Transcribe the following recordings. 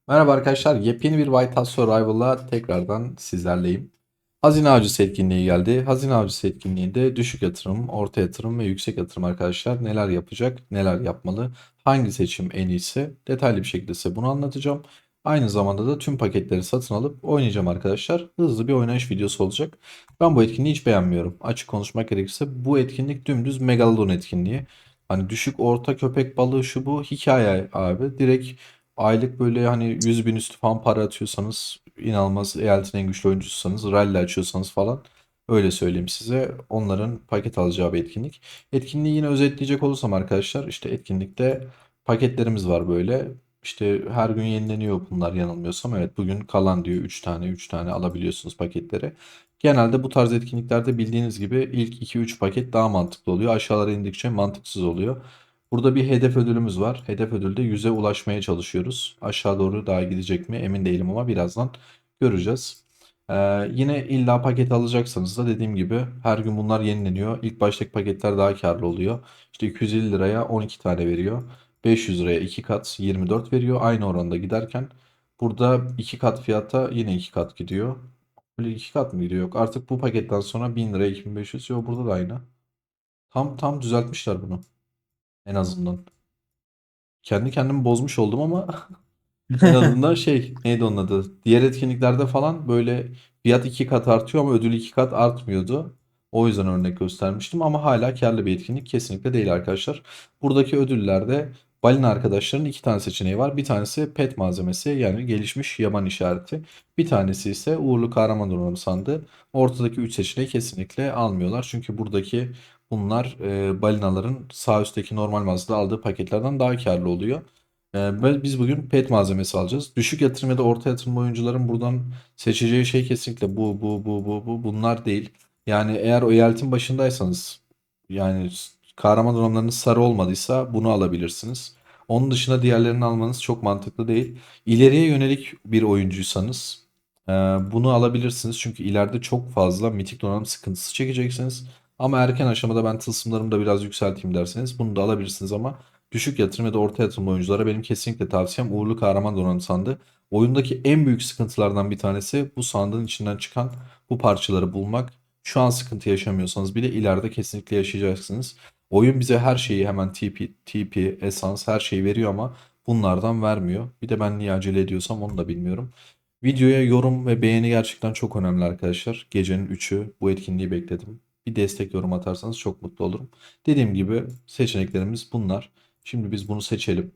Merhaba arkadaşlar, yepyeni bir White House Survival'la tekrardan sizlerleyim. Hazine Avcısı etkinliği geldi. Hazine Avcısı etkinliğinde düşük yatırım, orta yatırım ve yüksek yatırım arkadaşlar neler yapacak, neler yapmalı, hangi seçim en iyisi detaylı bir şekilde size bunu anlatacağım. Aynı zamanda da tüm paketleri satın alıp oynayacağım arkadaşlar. Hızlı bir oynayış videosu olacak. Ben bu etkinliği hiç beğenmiyorum. Açık konuşmak gerekirse bu etkinlik dümdüz Megalodon etkinliği. Hani düşük orta köpek balığı şu bu hikaye abi. Direkt aylık böyle hani 100 bin üstü falan para atıyorsanız inanılmaz eyaletin en güçlü oyuncususanız rally açıyorsanız falan öyle söyleyeyim size onların paket alacağı bir etkinlik. Etkinliği yine özetleyecek olursam arkadaşlar işte etkinlikte paketlerimiz var böyle. İşte her gün yenileniyor bunlar yanılmıyorsam. Evet bugün kalan diyor 3 tane 3 tane alabiliyorsunuz paketleri. Genelde bu tarz etkinliklerde bildiğiniz gibi ilk iki üç paket daha mantıklı oluyor. Aşağılara indikçe mantıksız oluyor. Burada bir hedef ödülümüz var. Hedef ödülde 100'e ulaşmaya çalışıyoruz. Aşağı doğru daha gidecek mi emin değilim ama birazdan göreceğiz. Yine illa paket alacaksanız da dediğim gibi her gün bunlar yenileniyor. İlk baştaki paketler daha karlı oluyor. İşte 250 liraya 12 tane veriyor. 500 liraya 2 kat 24 veriyor. Aynı oranda giderken burada 2 kat fiyata yine 2 kat gidiyor. Böyle 2 kat mı gidiyor? Yok. Artık bu paketten sonra 1000 liraya 2500. Yok burada da aynı. Tam düzeltmişler bunu en azından. Kendi kendimi bozmuş oldum ama en azından şey neydi onun adı? Diğer etkinliklerde falan böyle fiyat 2 kat artıyor ama ödül 2 kat artmıyordu. O yüzden örnek göstermiştim ama hala karlı bir etkinlik kesinlikle değil arkadaşlar. Buradaki ödüllerde balina arkadaşların iki tane seçeneği var. Bir tanesi pet malzemesi yani gelişmiş yaban işareti. Bir tanesi ise uğurlu kahraman donanımı sandığı. Ortadaki 3 seçeneği kesinlikle almıyorlar. Çünkü buradaki bunlar balinaların sağ üstteki normal mağazada aldığı paketlerden daha karlı oluyor. Biz bugün pet malzemesi alacağız. Düşük yatırım ya da orta yatırım oyuncuların buradan seçeceği şey kesinlikle bunlar değil. Yani eğer o eyaletin başındaysanız yani kahraman donanımlarınız sarı olmadıysa bunu alabilirsiniz. Onun dışında diğerlerini almanız çok mantıklı değil. İleriye yönelik bir oyuncuysanız bunu alabilirsiniz. Çünkü ileride çok fazla mitik donanım sıkıntısı çekeceksiniz. Ama erken aşamada ben tılsımlarımı da biraz yükselteyim derseniz bunu da alabilirsiniz ama düşük yatırım ya da orta yatırım oyunculara benim kesinlikle tavsiyem uğurlu kahraman donanım sandığı. Oyundaki en büyük sıkıntılardan bir tanesi bu sandığın içinden çıkan bu parçaları bulmak. Şu an sıkıntı yaşamıyorsanız bile ileride kesinlikle yaşayacaksınız. Oyun bize her şeyi hemen TP, esans her şeyi veriyor ama bunlardan vermiyor. Bir de ben niye acele ediyorsam onu da bilmiyorum. Videoya yorum ve beğeni gerçekten çok önemli arkadaşlar. Gecenin 3'ü bu etkinliği bekledim. Bir destek yorum atarsanız çok mutlu olurum. Dediğim gibi seçeneklerimiz bunlar. Şimdi biz bunu seçelim.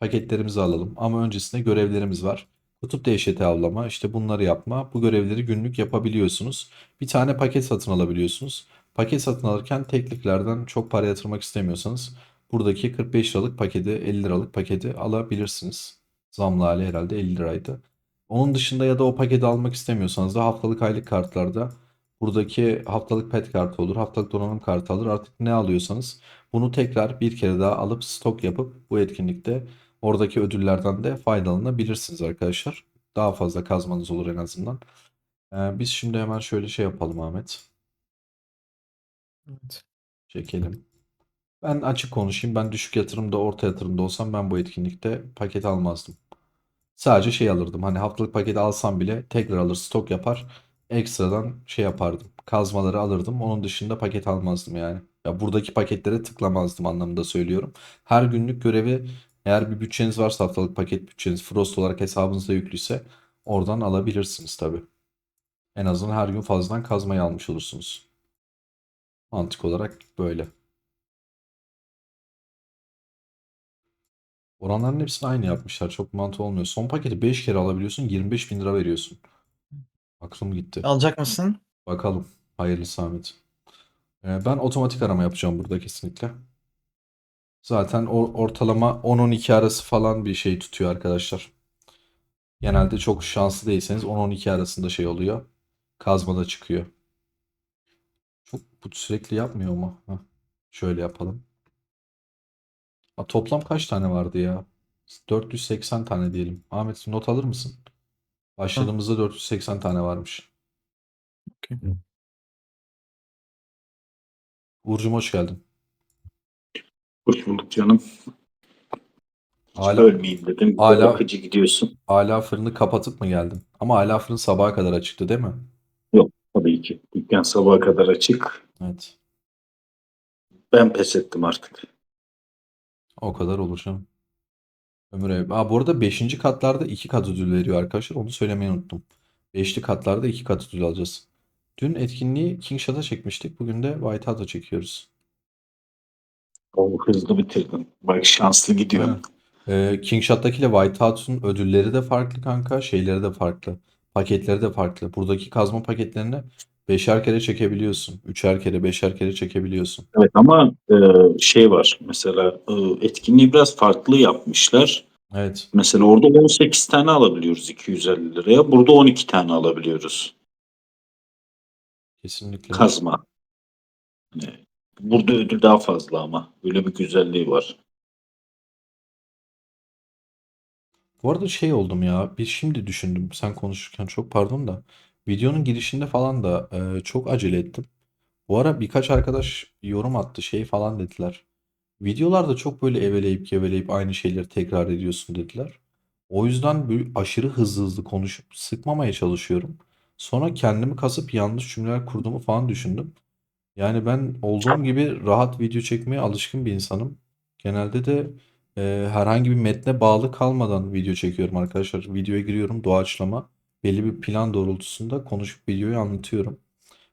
Paketlerimizi alalım. Ama öncesinde görevlerimiz var. Kutup dehşeti avlama, işte bunları yapma. Bu görevleri günlük yapabiliyorsunuz. Bir tane paket satın alabiliyorsunuz. Paket satın alırken tekliklerden çok para yatırmak istemiyorsanız buradaki 45 liralık paketi, 50 liralık paketi alabilirsiniz. Zamlı hali herhalde 50 liraydı. Onun dışında ya da o paketi almak istemiyorsanız da haftalık aylık kartlarda buradaki haftalık pet kartı olur, haftalık donanım kartı alır. Artık ne alıyorsanız bunu tekrar bir kere daha alıp stok yapıp bu etkinlikte oradaki ödüllerden de faydalanabilirsiniz arkadaşlar. Daha fazla kazmanız olur en azından. Biz şimdi hemen şöyle şey yapalım Ahmet. Evet. Çekelim. Ben açık konuşayım. Ben düşük yatırımda, orta yatırımda olsam ben bu etkinlikte paket almazdım. Sadece şey alırdım. Hani haftalık paketi alsam bile tekrar alır stok yapar. Ekstradan şey yapardım. Kazmaları alırdım. Onun dışında paket almazdım yani. Ya buradaki paketlere tıklamazdım anlamında söylüyorum. Her günlük görevi eğer bir bütçeniz varsa haftalık paket bütçeniz Frost olarak hesabınızda yüklüyse oradan alabilirsiniz tabii. En azından her gün fazladan kazmayı almış olursunuz. Mantık olarak böyle. Oranların hepsini aynı yapmışlar. Çok mantığı olmuyor. Son paketi 5 kere alabiliyorsun. 25 bin lira veriyorsun. Aklım gitti. Alacak mısın? Bakalım. Hayırlısı Ahmet. Ben otomatik arama yapacağım burada kesinlikle. Zaten ortalama 10-12 arası falan bir şey tutuyor arkadaşlar. Genelde çok şanslı değilseniz 10-12 arasında şey oluyor. Kazmada çıkıyor. Çok bu sürekli yapmıyor mu? Heh, şöyle yapalım. Toplam kaç tane vardı ya? 480 tane diyelim. Ahmet not alır mısın? Tamam. Başladığımızda 480 tane varmış. Okey. Uğur'cum hoş geldin. Hoş bulduk canım. Hiç Hala, bölmeyeyim dedim. Böyle hala, akıcı gidiyorsun. hala fırını kapatıp mı geldin? Ama hala fırın sabaha kadar açıktı değil mi? Yok tabii ki. Dükkan sabaha kadar açık. Evet. Ben pes ettim artık. O kadar olur canım. Ömür ev. Bu arada beşinci katlarda 2 kat ödül veriyor arkadaşlar. Onu söylemeyi unuttum. Beşli katlarda 2 kat ödül alacağız. Dün etkinliği King Shot'a çekmiştik. Bugün de White Hat'a çekiyoruz. O hızlı bitirdim. Bak şanslı gidiyorum. Aynen. King Shot'takiyle White Hat'un ödülleri de farklı kanka. Şeyleri de farklı. Paketleri de farklı. Buradaki kazma paketlerini beşer kere çekebiliyorsun. Üçer kere, beşer kere çekebiliyorsun. Evet ama şey var. Mesela etkinliği biraz farklı yapmışlar. Evet. Mesela orada 18 tane alabiliyoruz 250 liraya. Burada 12 tane alabiliyoruz. Kesinlikle. Kazma. Yani burada ödül daha fazla ama. Öyle bir güzelliği var. Bu arada şey oldum ya. Bir şimdi düşündüm. Sen konuşurken çok pardon da. Videonun girişinde falan da çok acele ettim. Bu ara birkaç arkadaş yorum attı şey falan dediler. Videolarda çok böyle eveleyip geveleyip aynı şeyleri tekrar ediyorsun dediler. O yüzden böyle aşırı hızlı hızlı konuşup sıkmamaya çalışıyorum. Sonra kendimi kasıp yanlış cümleler kurduğumu falan düşündüm. Yani ben olduğum gibi rahat video çekmeye alışkın bir insanım. Genelde de herhangi bir metne bağlı kalmadan video çekiyorum arkadaşlar. Videoya giriyorum doğaçlama. Belli bir plan doğrultusunda konuşup videoyu anlatıyorum.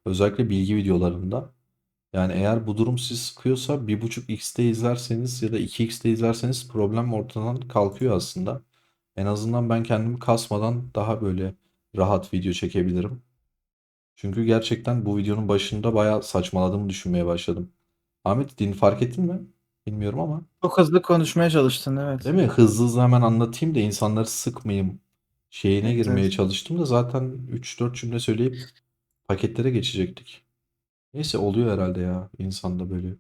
Özellikle bilgi videolarında. Yani eğer bu durum sizi sıkıyorsa 1.5x'te izlerseniz ya da 2x'te izlerseniz problem ortadan kalkıyor aslında. En azından ben kendimi kasmadan daha böyle rahat video çekebilirim. Çünkü gerçekten bu videonun başında bayağı saçmaladığımı düşünmeye başladım. Ahmet din fark ettin mi? Bilmiyorum ama. Çok hızlı konuşmaya çalıştın, evet. Değil mi? Hızlı hızlı hemen anlatayım da insanları sıkmayayım şeyine Evet, girmeye evet. çalıştım da zaten 3-4 cümle söyleyip paketlere geçecektik. Neyse oluyor herhalde ya insanda böyle.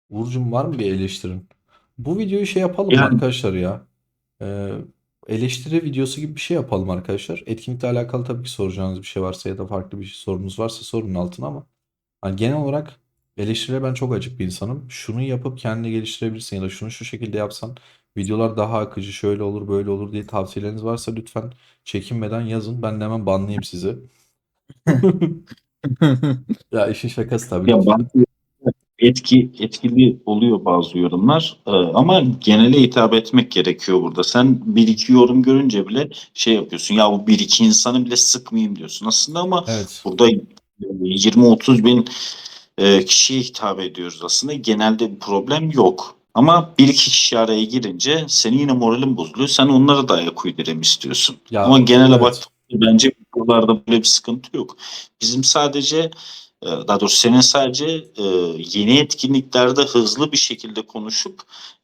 Uğur'cum var mı bir eleştirin? Bu videoyu şey yapalım mı Yani arkadaşlar ya? Ee, eleştiri videosu gibi bir şey yapalım arkadaşlar. Etkinlikle alakalı tabii ki soracağınız bir şey varsa ya da farklı bir sorunuz varsa sorun altına ama hani genel olarak eleştiriye ben çok açık bir insanım. Şunu yapıp kendini geliştirebilirsin ya da şunu şu şekilde yapsan videolar daha akıcı şöyle olur böyle olur diye tavsiyeleriniz varsa lütfen çekinmeden yazın. Ben de hemen banlayayım sizi. Ya işin şakası tabii ya lütfen. bazı etkili oluyor bazı yorumlar. Ama genele hitap etmek gerekiyor burada. Sen bir iki yorum görünce bile şey yapıyorsun. Ya bu bir iki insanı bile sıkmayayım diyorsun aslında ama Evet. burada 20-30 bin kişiye hitap ediyoruz aslında. Genelde bir problem yok. Ama bir iki kişi araya girince senin yine moralin bozuluyor. Sen onlara da ayak uydurayım istiyorsun. Ama Ya genele evet. baktığımda bence buralarda böyle bir sıkıntı yok. Bizim sadece daha doğrusu senin sadece yeni etkinliklerde hızlı bir şekilde konuşup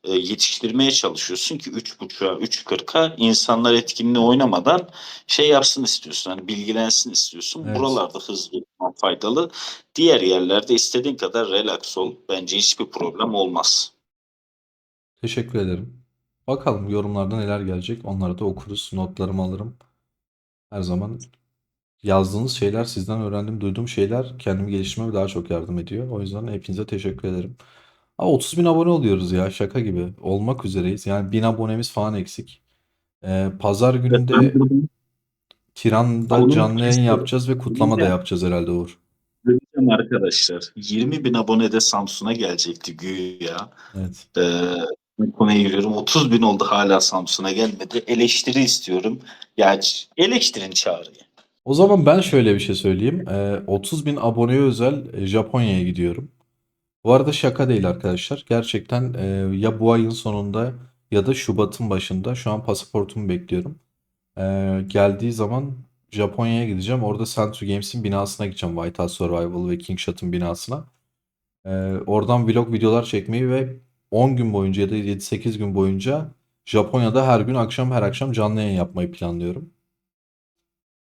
yetiştirmeye çalışıyorsun ki 3.30'a 3.40'a insanlar etkinliği oynamadan şey yapsın istiyorsun. Hani bilgilensin istiyorsun. Evet. Buralarda hızlı olmak faydalı. Diğer yerlerde istediğin kadar relax ol. Bence hiçbir problem olmaz. Teşekkür ederim. Bakalım yorumlarda neler gelecek. Onları da okuruz. Notlarımı alırım. Her zaman yazdığınız şeyler, sizden öğrendiğim, duyduğum şeyler kendimi geliştirmeme daha çok yardım ediyor. O yüzden hepinize teşekkür ederim. 30 bin abone oluyoruz ya şaka gibi. Olmak üzereyiz. Yani 1000 abonemiz falan eksik. Pazar Evet, günü ben de bunu Tiran'da bunu canlı yayın kesin yapacağız ve kutlama da söyleyeceğim. yapacağız herhalde Uğur. Söyleyeceğim arkadaşlar. 20 bin abonede Samsun'a gelecekti güya. Evet. Bu konuya giriyorum. 30 bin oldu hala Samsun'a gelmedi. Eleştiri istiyorum. Ya eleştirin çağrıyı. O zaman ben şöyle bir şey söyleyeyim. 30 bin aboneye özel Japonya'ya gidiyorum. Bu arada şaka değil arkadaşlar. Gerçekten ya bu ayın sonunda ya da Şubat'ın başında şu an pasaportumu bekliyorum. Geldiği zaman Japonya'ya gideceğim. Orada Century Games'in binasına gideceğim. Whitehouse Survival ve Kingshot'ın binasına. Oradan vlog videolar çekmeyi ve 10 gün boyunca ya da 7-8 gün boyunca Japonya'da her gün akşam her akşam canlı yayın yapmayı planlıyorum.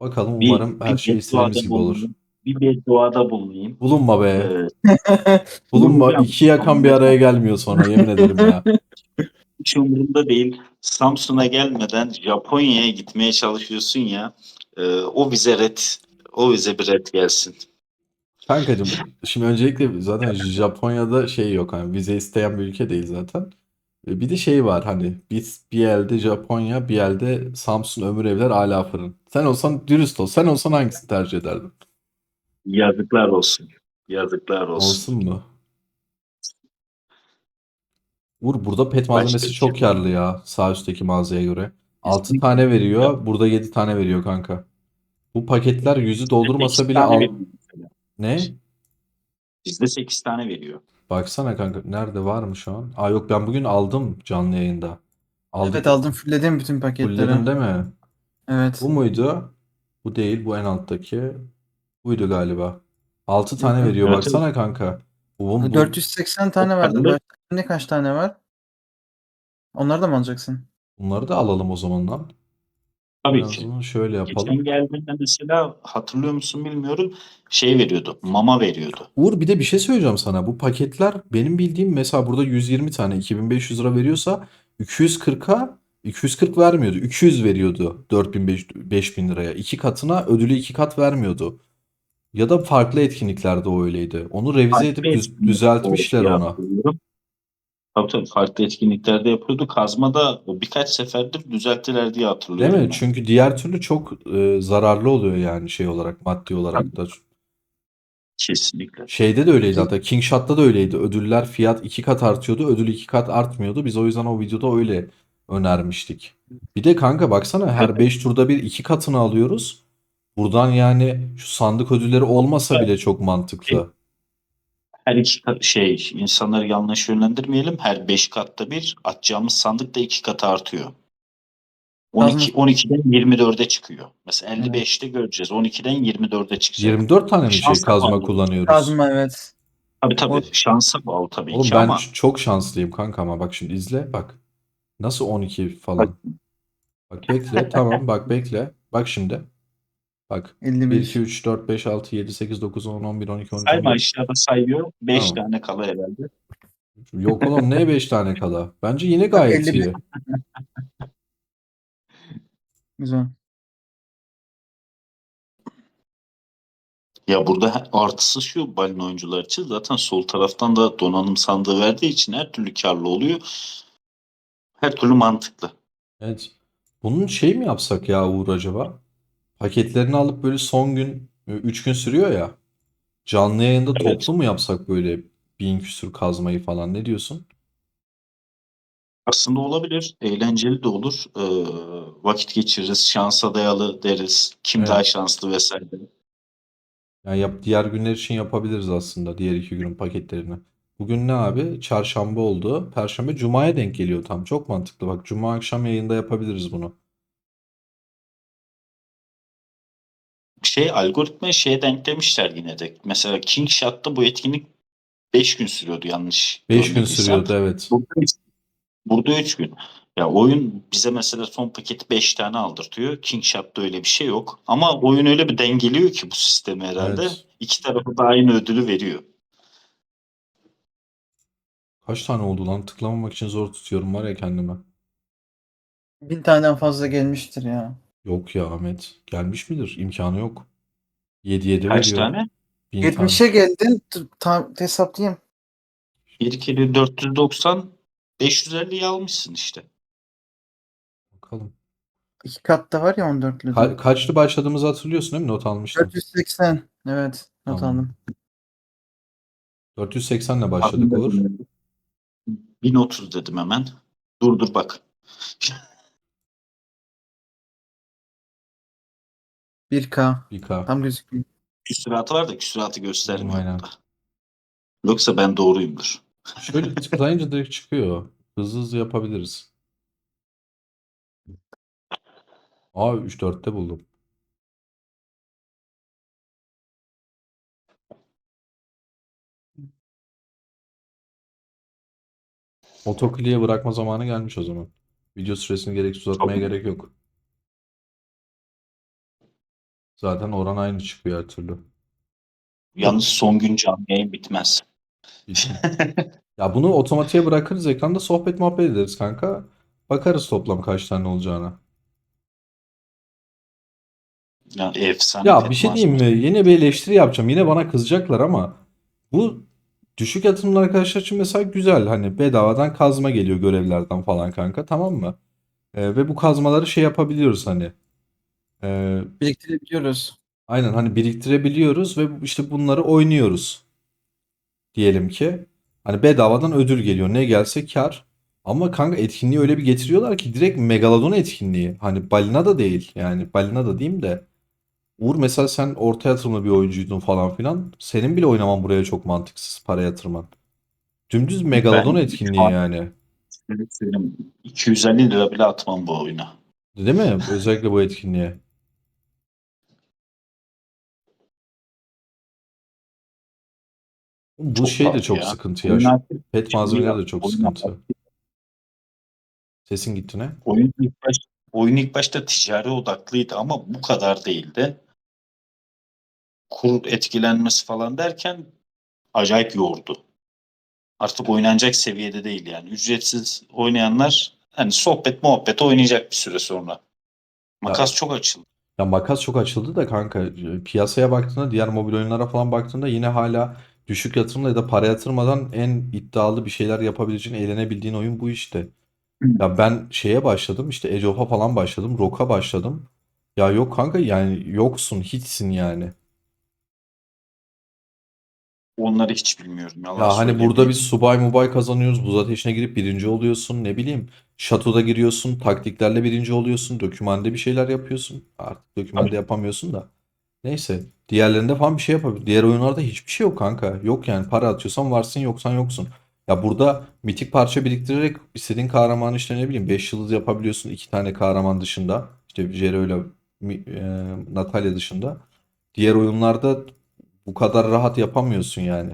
Bakalım umarım her Bir şey istediğimiz bedduada gibi olur. bulunayım. Bir bedduada bulunayım. Bulunma be. Ee, Bulunma. bulunacağım. İki yakan bir araya gelmiyor sonra yemin ederim ya. Hiç umurumda değil. Samsun'a gelmeden Japonya'ya gitmeye çalışıyorsun ya. O vize red. O vize bir red gelsin. Kankacığım şimdi öncelikle zaten Japonya'da şey yok hani vize isteyen bir ülke değil zaten. Bir de şey var hani biz bir elde Japonya bir elde Samsun Ömür Evler Ala Fırın. Sen olsan dürüst ol. Sen olsan hangisini tercih ederdin? Yazıklar olsun. Yazıklar olsun. Olsun mu? Uğur burada pet Başka malzemesi bir şey çok yok. karlı ya sağ üstteki mağazaya göre. 6 Kesinlikle. tane Ya, veriyor. Burada 7 tane veriyor kanka. Bu paketler yüzü bizde doldurmasa 8 bile tane al. veriyor mesela. Ne? Bizde 8 tane veriyor. Baksana kanka nerede var mı şu an? Aa yok ben bugün aldım canlı yayında. Evet, Aldık. aldım, fullledim bütün paketleri. Fulledin değil mi? Bu Evet. muydu? Bu değil. Bu en alttaki. Buydu galiba. 6 Yok, tane yok. veriyor. Evet, evet. Baksana kanka. Bu, bu 480 Çok tane vardı. karlı. Başka ne kaç tane var? Onları da mı alacaksın? bunları da alalım o zaman lan. En Tabii ki. azından şöyle Geçen yapalım. geldiğinde mesela hatırlıyor musun bilmiyorum. Şey veriyordu. Mama veriyordu. Uğur bir de bir şey söyleyeceğim sana. Bu paketler benim bildiğim mesela burada 120 tane 2500 lira veriyorsa 240'a 240 vermiyordu. 200 veriyordu 5000 liraya. İki katına ödülü iki kat vermiyordu. Ya da farklı etkinliklerde o öyleydi. Onu revize Farklı edip etkinlik o düzeltmişler diye ona. hatırlıyorum. Tabii tabii farklı etkinliklerde yapıyordu. Kazmada birkaç seferdir düzelttiler diye Değil mi? hatırlıyorum ben. Çünkü diğer türlü çok zararlı oluyor yani şey olarak, maddi olarak Tabii, da. kesinlikle. Şeyde de öyleydi Peki, hatta. King Shot'ta da öyleydi. Ödüller fiyat iki kat artıyordu. Ödül iki kat artmıyordu. Biz o yüzden o videoda öyle önermiştik. Bir de kanka baksana Evet, her 5 turda bir iki katını alıyoruz. Buradan yani şu sandık ödülleri olmasa evet. bile çok mantıklı. Her şey insanları yanlış yönlendirmeyelim. Her 5 katta bir atacağımız sandık da 2 katı artıyor. Kazma. 12'den 24'e çıkıyor. Mesela Evet. 55'te göreceğiz. 12'den 24'e çıkacak. 24 tane mi şey Şansa kazma bağlı. kullanıyoruz? Kazma, evet. Tabii O tabii. Şansa bağlı tabii Oğlum ki ben ama çok şanslıyım kanka ama bak şimdi izle bak. Nasıl 12 bak, falan. Bak bekle tamam bak bekle. Bak şimdi. Bak. Bir 2 55. 3 4 5 6 7 8 9 10 11 12 13 sayma 14. aşağıda sayıyor. 5 Tamam. tane kala herhalde. Yok oğlum ne 5 tane kala? Bence yine Bak, gayet 55. iyi. Güzel. Ya burada artısı şu balin oyuncular için zaten sol taraftan da donanım sandığı verdiği için her türlü karlı oluyor. Her türlü mantıklı. Evet. Bunun şey mi yapsak ya Uğur acaba? Paketlerini alıp böyle son gün 3 gün sürüyor ya. Canlı yayında Evet. toplu mu yapsak böyle bin küsür kazmayı falan ne diyorsun? Aslında olabilir. Eğlenceli de olur. Vakit geçiririz. Şansa dayalı deriz. Kim daha Evet. şanslı vesaire. Yani diğer günler için yapabiliriz aslında diğer iki günün paketlerini. Bugün ne abi? Çarşamba oldu. Perşembe Cuma'ya denk geliyor tam. Çok mantıklı. Bak Cuma akşam yayında yapabiliriz bunu. Algoritma şeye denk demişler yine de. Mesela King Shot'ta bu etkinlik 5 gün sürüyordu yanlış 5 gün görmediysem. sürüyordu evet. Burada, burada 3 gün. Ya oyun bize mesela son paketi 5 tane aldırtıyor. King Shot'ta öyle bir şey yok. Ama oyun öyle bir dengeliyor ki bu sistemi herhalde. Evet. İki tarafı da aynı ödülü veriyor. Kaç tane oldu lan? Tıklamamak için zor tutuyorum var ya kendime. 1000 taneden fazla gelmiştir ya. Yok ya Ahmet. Gelmiş midir? İmkanı yok. 7 Kaç veriyor. tane? 1000 tane. 70'e geldin. Hesaplayayım. 1 kere 490 550'yi almışsın işte. Bakalım. 2 katta var ya 14'lü de. Kaçlı başladığımızı hatırlıyorsun değil mi? Not almıştım. 480. Evet. Not Tamam. aldım. 480 ile başladık Aklımda Uğur. bilmiyorum. 1030 dedim hemen. Dur bak. 1K. 1K. Tam gözüküyor. Küsuratı var da küsuratı göstermiyor Aynen. burada. Yoksa ben doğruyumdur. Şöyle tıklayınca direkt çıkıyor. Hızlı hızlı yapabiliriz. Aa 3-4'te buldum. Otokliye bırakma zamanı gelmiş o zaman. Video süresini gereksiz Çok uzatmaya gerek yok. Zaten oran aynı çıkıyor her türlü. yalnız son gün canlı yayın bitmez. Bitme. Ya bunu otomatiğe bırakırız ekranda sohbet muhabbet ederiz kanka. Bakarız toplam kaç tane olacağına. Yani efsane Ya bir pet şey diyeyim mi? malzemesi. Yine bir eleştiri yapacağım. Yine bana kızacaklar ama bu düşük yatırımlı arkadaşlar için mesela güzel. Hani bedavadan kazma geliyor görevlerden falan kanka, tamam mı? Ve bu kazmaları şey yapabiliyoruz hani. Ee, Biriktirebiliyoruz. aynen hani biriktirebiliyoruz ve işte bunları oynuyoruz diyelim ki. Hani bedavadan ödül geliyor. Ne gelse kar. Ama kanka etkinliği öyle bir getiriyorlar ki direkt Megalodon etkinliği. Hani balina da değil. Yani balina da diyeyim de. Uğur, mesela sen orta yatırımlı bir oyuncuydun falan filan. Senin bile oynaman buraya çok mantıksız, para yatırman. Dümdüz Megalodon Ben şu etkinliği an yani. şöyle söyleyeyim, 250 lira bile atmam bu oyuna. Değil mi? Özellikle bu etkinliğe. Bu Çok şey de pahalı çok ya. sıkıntı ya. Oyun Şu artık pet şimdi malzemeleri de çok oyun, sıkıntı. Sesin gitti ne? oyun ilk baş, oyun ilk başta ticari odaklıydı ama bu kadar değildi. Kur etkilenmesi falan derken acayip yordu. Artık oynanacak seviyede değil yani. Ücretsiz oynayanlar hani sohbet muhabbet oynayacak bir süre sonra. Ya, Makas çok açıldı. ya makas çok açıldı da kanka, piyasaya baktığında, diğer mobil oyunlara falan baktığında yine hala düşük yatırımla ya da para yatırmadan en iddialı bir şeyler yapabileceğin, eğlenebildiğin oyun bu işte. Ya ben şeye başladım, işte Age of'a falan başladım. Rock'a başladım. Ya yok kanka, yani yoksun, hiçsin yani. Onları hiç bilmiyorum yalan Ya hani burada biz söylemeyeyim. subay mubay kazanıyoruz. Buz ateşine girip birinci oluyorsun. Ne bileyim. Şatoda giriyorsun. Taktiklerle birinci oluyorsun. Dokümanda bir şeyler yapıyorsun. Artık dokümanda Tabii. yapamıyorsun da. Neyse. Diğerlerinde falan bir şey yapabilir. Diğer oyunlarda hiçbir şey yok kanka. Yok yani, para atıyorsan varsın, yoksan yoksun. Ya burada mitik parça biriktirerek istediğin kahramanı, işte ne bileyim, 5 yıldız yapabiliyorsun iki tane kahraman dışında. İşte Jero ile Natalya dışında. Diğer oyunlarda bu kadar rahat yapamıyorsun yani.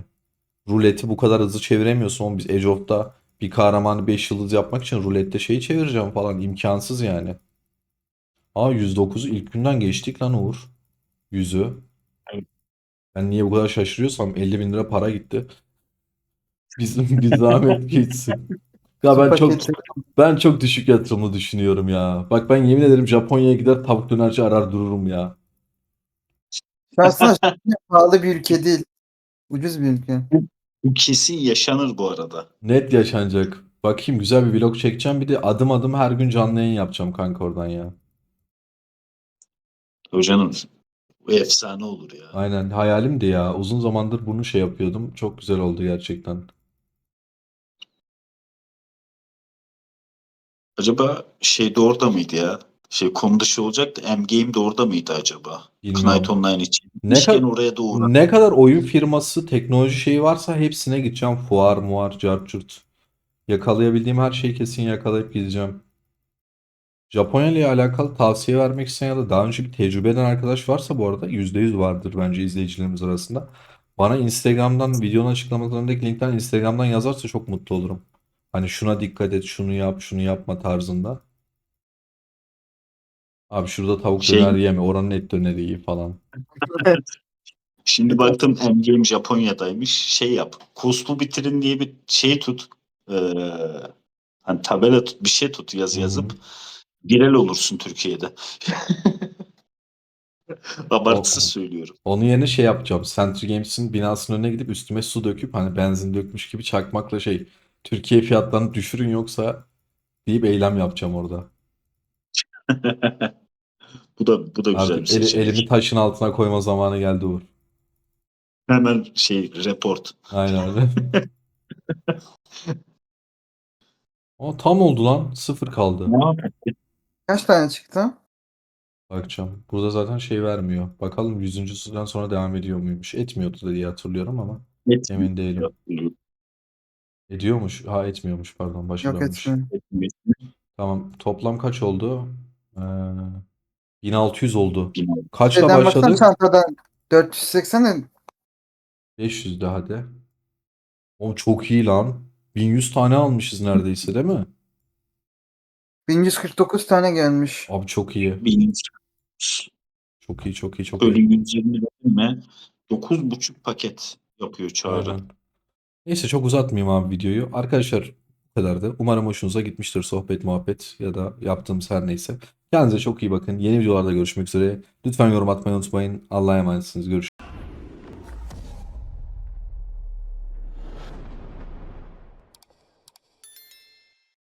Ruleti bu kadar hızlı çeviremiyorsun. Oğlum biz Age of'ta bir kahramanı 5 yıldız yapmak için rulette şeyi çevireceğim falan. İmkansız yani. Aa, 109'u ilk günden geçtik lan Uğur. 100'ü. Evet. Ben niye bu kadar şaşırıyorsam, 50 bin lira para gitti. Bizim bir zahmet geçsin. Ya Su ben çok paketi. ben çok düşük yatırımlı düşünüyorum ya. Bak ben yemin ederim Japonya'ya gider tavuk dönerci arar dururum ya. Şansına Japonya pahalı bir ülke değil. Ucuz bir ülke. Bu kesin yaşanır bu arada. Net yaşanacak. Bakayım, güzel bir vlog çekeceğim. Bir de adım adım her gün canlı yayın yapacağım kanka oradan ya. Hocanın bu efsane olur ya. Aynen, hayalimdi ya. Uzun zamandır bunu şey yapıyordum. Çok güzel oldu gerçekten. Acaba şey de orada mıydı ya? Şey konu dışı olacak da M-Game de orada mıydı acaba? Knight Bilmiyorum. Online için. Ne Gitmişken kadar oraya da uğrar. ne kadar oyun firması, teknoloji şeyi varsa hepsine gideceğim. Fuar, muar, cart curt. Yakalayabildiğim her şeyi kesin yakalayıp gideceğim. Japonya ile alakalı tavsiye vermek isteyen ya da daha önce bir tecrübe eden arkadaş varsa, bu arada %100 vardır bence izleyicilerimiz arasında. Bana Instagram'dan, videonun açıklamalarındaki linkten Instagram'dan yazarsa çok mutlu olurum. Hani şuna dikkat et, şunu yap, şunu yapma tarzında. Abi şurada tavuk Şey, döner yeme, oranın et döneri iyi falan. şimdi baktım M-Game Japonya'daymış. Şey yap. Kuspu bitirin diye bir şey tut. Ee, hani tabela tut, bir şey tut yazı Hı hı. yazıp. Viral olursun Türkiye'de. Abartısız O, söylüyorum. onun yerine şey yapacağım. Century Games'in binasının önüne gidip üstüme su döküp hani benzin dökmüş gibi çakmakla şey, Türkiye fiyatlarını düşürün yoksa deyip eylem yapacağım orada. Bu da güzel bir Artık elimi seçenek. taşın altına koyma zamanı geldi Uğur. Hemen şey report. Aynen öyle. O tam oldu lan. Sıfır kaldı. Ne yapayım? Kaç tane çıktı? Bakacağım. Burada zaten şey vermiyor. Bakalım 100.'süden sonra devam ediyor muymuş. Etmiyordu da diye hatırlıyorum ama Etmiyor. emin değilim. Ediyormuş. Ha, etmiyormuş, pardon. Başa Yok, dönmüş. etmiyor. Etmiyor. Tamam. Toplam kaç oldu? Ee, 1600 oldu. Bilmiyorum. Kaçla Şeyden baksan başladık? çantadan 480 de 500 de hadi. O çok iyi lan. 1100 tane almışız neredeyse, değil mi? 1149 tane gelmiş. Abi çok iyi. Bilmiyorum. Çok iyi, çok iyi, çok Böyle iyi. 120 lira mi? 9,5 paket yapıyor Çağrı. Aynen. Neyse, çok uzatmayayım abi videoyu. Arkadaşlar bu kadardı. Umarım hoşunuza gitmiştir sohbet muhabbet ya da yaptığımız her neyse. Kendinize çok iyi bakın. Yeni videolarda görüşmek üzere. Lütfen yorum atmayı unutmayın. Allah'a emanetsiniz. Görüşürüz.